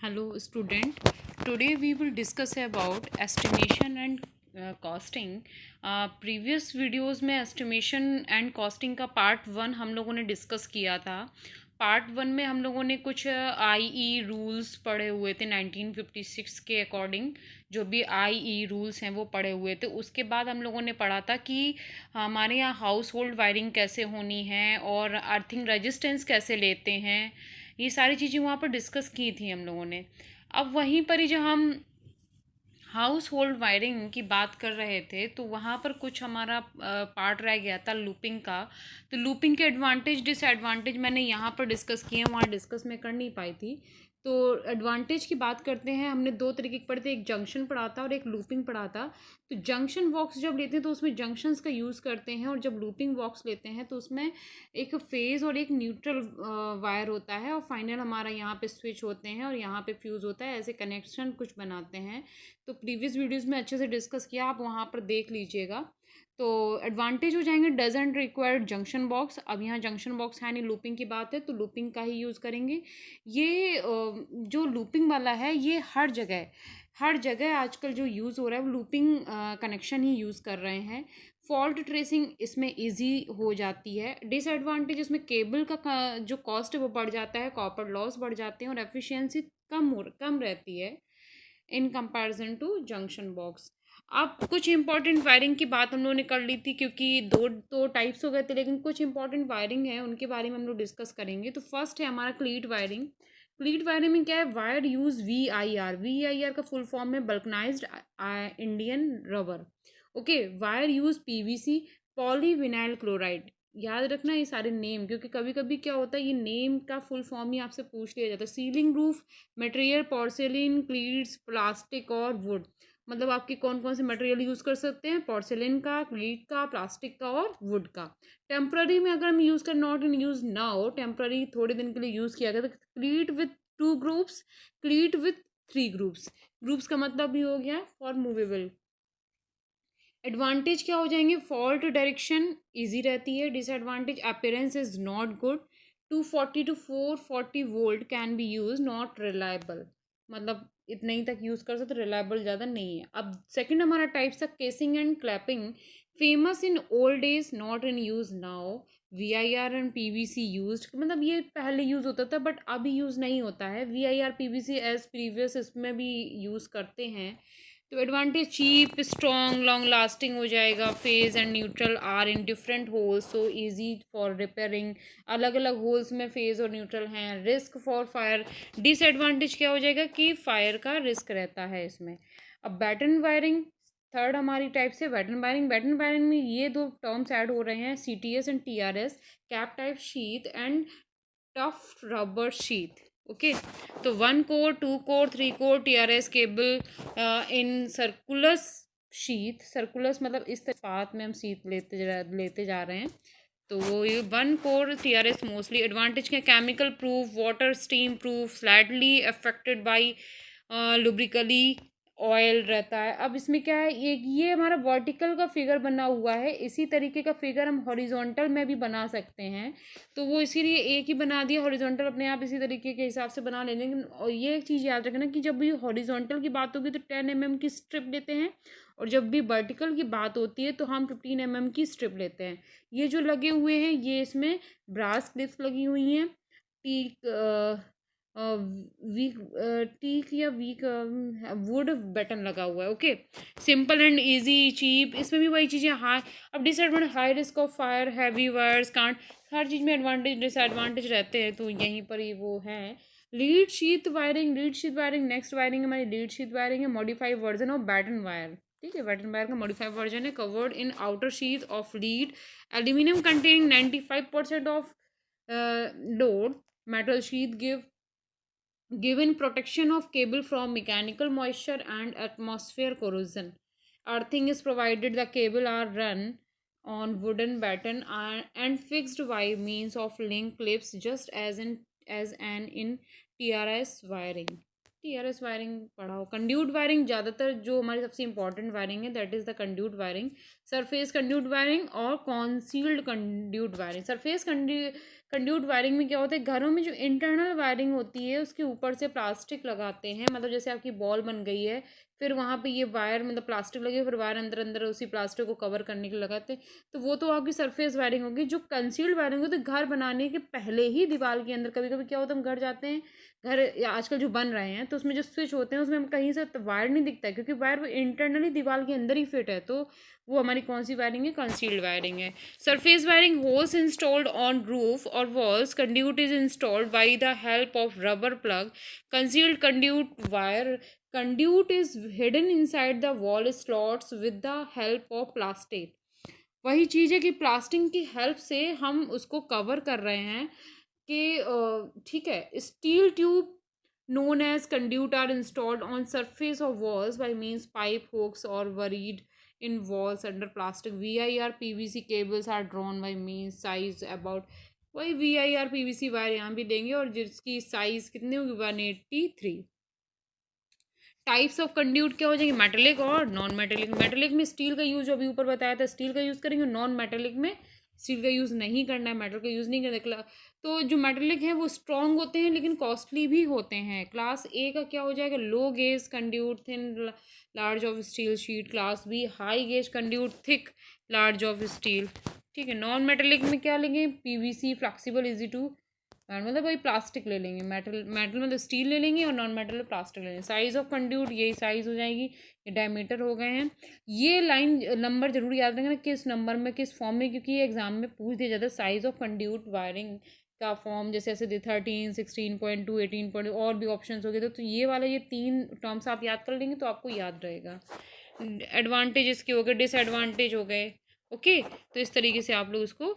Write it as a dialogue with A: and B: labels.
A: Hello student, today we will discuss about estimation and costing. Previous videos में estimation and costing का part 1 हम लोगों ने discuss किया था. पार्ट 1 में हम लोगों ने कुछ आईई रूल्स पढ़े हुए थे 1956 के अकॉर्डिंग. जो भी आईई रूल्स हैं वो पढ़े हुए थे. उसके बाद हम लोगों ने पढ़ा था कि हमारे यहाँ हाउस होल्ड वायरिंग कैसे होनी है और अर्थिंग रेजिस्टेंस कैसे लेते हैं. ये सारी चीज़ें वहाँ पर डिस्कस की थी हम लोगों ने. अब वहीं पर ही जब हम हाउस होल्ड वायरिंग की बात कर रहे थे तो वहाँ पर कुछ हमारा पार्ट रह गया था लूपिंग का. तो लूपिंग के एडवांटेज डिसएडवांटेज मैंने यहाँ पर डिस्कस किए, वहाँ डिस्कस मैं कर नहीं पाई थी. तो एडवांटेज की बात करते हैं. हमने दो तरीके के पढ़े थे, एक जंक्शन पढ़ा था और एक लूपिंग पढ़ा था. तो जंक्शन बॉक्स जब लेते हैं तो उसमें जंक्शंस का यूज़ करते हैं, और जब लूपिंग बॉक्स लेते हैं तो उसमें एक फेज़ और एक न्यूट्रल वायर होता है, और फाइनल हमारा यहाँ पे स्विच होते हैं और यहाँ पे फ्यूज़ होता है. ऐसे कनेक्शन कुछ बनाते हैं. तो प्रीवियस वीडियोस में अच्छे से डिस्कस किया, आप वहाँ पर देख लीजिएगा. तो एडवांटेज हो जाएंगे डजंट रिक्वायर्ड जंक्शन बॉक्स. अब यहाँ जंक्शन बॉक्स है नहीं, लूपिंग की बात है तो लूपिंग का ही यूज़ करेंगे. ये जो लूपिंग वाला है ये हर जगह आजकल जो यूज़ हो रहा है वो लूपिंग कनेक्शन ही यूज़ कर रहे हैं. फॉल्ट ट्रेसिंग इसमें इजी हो जाती है. डिसएडवांटेज इसमें केबल का जो कॉस्ट है वो बढ़ जाता है, कॉपर लॉस बढ़ जाते हैं और एफिशिएंसी कम रहती है in comparison to junction box. अब कुछ इंपॉर्टेंट वायरिंग की बात हम लोगों ने कर ली थी, क्योंकि दो टाइप्स हो गए थे, लेकिन कुछ इंपॉर्टेंट वायरिंग है उनके बारे में हम लोग डिस्कस करेंगे. तो फर्स्ट है हमारा क्लीट वायरिंग. क्लीट वायरिंग में क्या है, wire use V I R का फुल फॉर्म है vulcanized Indian rubber. Okay, wire use PVC polyvinyl chloride. याद रखना ये सारे नेम, क्योंकि कभी कभी क्या होता है ये नेम का फुल फॉर्म ही आपसे पूछ लिया जाता है. Ceiling roof material porcelain cleats plastic और वुड. मतलब आपके कौन कौन से मटेरियल यूज़ कर सकते हैं, पोर्सेलिन का, क्लीट का, प्लास्टिक का और वुड का. टेम्प्ररी में अगर हम यूज़ कर, not in use now, temporary थोड़े दिन के लिए यूज़ किया गया था. क्लीट with 2 groups, क्लीट with 3 groups. Groups का मतलब भी हो गया फॉर मूवेबल. एडवांटेज क्या हो जाएंगे, फॉल्ट डायरेक्शन इजी रहती है. Disadvantage appearance is not good. 240 to 440 volt can be use, not reliable. मतलब इतना ही तक यूज़ कर सकते, रिलायबल ज़्यादा नहीं है. अब सेकंड हमारा टाइप्स था casing and clapping. Famous in old days, not in use now. VIR and PVC use, मतलब ये पहले यूज़ होता था बट अभी यूज़ नहीं होता है. VIR PVC एज प्रीवियस इसमें भी यूज़ करते हैं. तो advantage cheap strong long lasting हो जाएगा. Phase and neutral are in different holes so easy for repairing. अलग अलग होल्स में फेज और न्यूट्रल हैं. Risk for fire. डिसएडवांटेज क्या हो जाएगा कि फायर का रिस्क रहता है इसमें. अब बैटन वायरिंग थर्ड हमारी टाइप से. बैटन वायरिंग में ये दो टर्म्स ऐड हो रहे हैं, CTS and TRS. Cap type sheath and tough rubber sheath. Okay, तो 1 core 2 core 3 core TRS cable in circular sheath. Circular मतलब इस पाथ में हम शीथ लेते जा रहे हैं. तो वो ये 1 कोर TRS मोस्टली. एडवांटेज क्या, chemical proof, water steam proof, slightly affected by lubricating oil रहता है. अब इसमें क्या है, ये हमारा वर्टिकल का फिगर बना हुआ है. इसी तरीके का फिगर हम हॉरिजॉन्टल में भी बना सकते हैं. तो वो इसीलिए एक ही बना दिया. हॉरिजॉन्टल अपने आप इसी तरीके के हिसाब से बना लेंगे. और ये एक चीज़ याद रखना कि जब भी हॉरिजॉन्टल की बात होगी तो 10 mm की स्ट्रिप लेते हैं, और जब भी वर्टिकल की बात होती है तो हम 15 mm की स्ट्रिप लेते हैं. ये जो लगे हुए हैं ये इसमें ब्रास क्लिप्स लगी हुई हैं. टीक वीक टीक या वीक वुड बटन लगा हुआ है. Okay, simple and easy cheap. इसमें भी वही चीज़ें. हाई. अब disadvantage, high risk of fire, heavy wires can't. हर चीज़ में एडवांटेज डिसएडवांटेज रहते हैं, तो यहीं पर ही वो हैं. Lead sheath wiring. Next wiring हमारी लीड शीथ वायरिंग है. Modified version of batten wire. ठीक है, बैटन वायर का मॉडिफाइड वर्जन है. Covered in outer sheath of lead. Aluminium containing 95% of load. Metal sheath given protection of cable from mechanical moisture and atmosphere corrosion. Earthing is provided. The cable are run on wooden batten and fixed by means of link clips, just as in TRS wiring. TRS wiring पढ़ा हो. Conduit wiring ज़्यादातर जो हमारी सबसे important wiring है that is the conduit wiring. Surface conduit wiring और concealed conduit wiring. Surface conduit wiring में क्या होता है, घरों में जो इंटरनल वायरिंग होती है उसके ऊपर से प्लास्टिक लगाते हैं, मतलब जैसे आपकी बॉल बन गई है, फिर वहाँ पे ये वायर मतलब प्लास्टिक लगे, फिर वायर अंदर अंदर उसी प्लास्टिक को कवर करने के लिए लगाते हैं। तो वो तो आपकी सरफेस वायरिंग होगी। जो कंसील्ड वायरिंग होती है घर बनाने के पहले ही दीवार के अंदर, कभी कभी क्या होता है हम घर जाते हैं, घर या आजकल जो बन रहे हैं तो उसमें जो स्विच होते हैं उसमें हम कहीं से वायर नहीं दिखता है, क्योंकि वायर वो इंटरनली दीवार के अंदर ही फिट है। तो वो हमारी कौन सी वायरिंग है, कंसील्ड वायरिंग है। Surface wiring hose installed on roof or walls. Conduit is installed by the help of rubber plug. Concealed conduit wire. Conduit is hidden inside the wall slots with the help of plastic. वही चीज़ है कि plastic की help से हम उसको cover कर रहे हैं कि ठीक है। Steel tube known as conduit are installed on surface of walls by means pipe hooks or buried in walls under plastic. VIR PVC cables are drawn by means size about, वही VIR PVC wire यहाँ भी देंगे और जिसकी size कितनी होगी 183। Types of conduit क्या हो जाएंगे, मेटेलिक और नॉन मेटेलिक। मेटेलिक में स्टील का यूज जो अभी ऊपर बताया था स्टील का यूज करेंगे, नॉन मेटेलिक में स्टील का यूज नहीं करना है, मेटल का यूज नहीं करना। तो जो मेटेलिक है वो स्ट्रॉन्ग होते हैं लेकिन कॉस्टली भी होते हैं। क्लास ए का क्या हो जाएगा, low gauge conduit thin large of steel sheet. Class B high gauge conduit thick large of steel. ठीक है। नॉन मेटेलिक में क्या लेंगे, पीवीसी फ्लेक्सिबल इजी टू, मतलब वही प्लास्टिक ले लेंगे। मेटल मेटल मतलब स्टील ले लेंगे और नॉन मेटल में प्लास्टिक ले लेंगे। साइज ऑफ कंड्यूट यही साइज हो जाएगी, ये डायमीटर हो गए हैं। ये लाइन नंबर जरूर याद रखना किस नंबर में किस फॉर्म में, क्योंकि ये एग्जाम में पूछ दिया जाता है। साइज ऑफ कंड्यूट वायरिंग का फॉर्म जैसे ऐसे 13, 16.2, 18. और भी ऑप्शन हो गए। तो ये वाला ये 3 टर्म्स आप याद कर लेंगे तो आपको याद रहेगा। एडवांटेज इसके हो गए, डिसएडवांटेज हो गए। ओके, तो इस तरीके से आप लोग इसको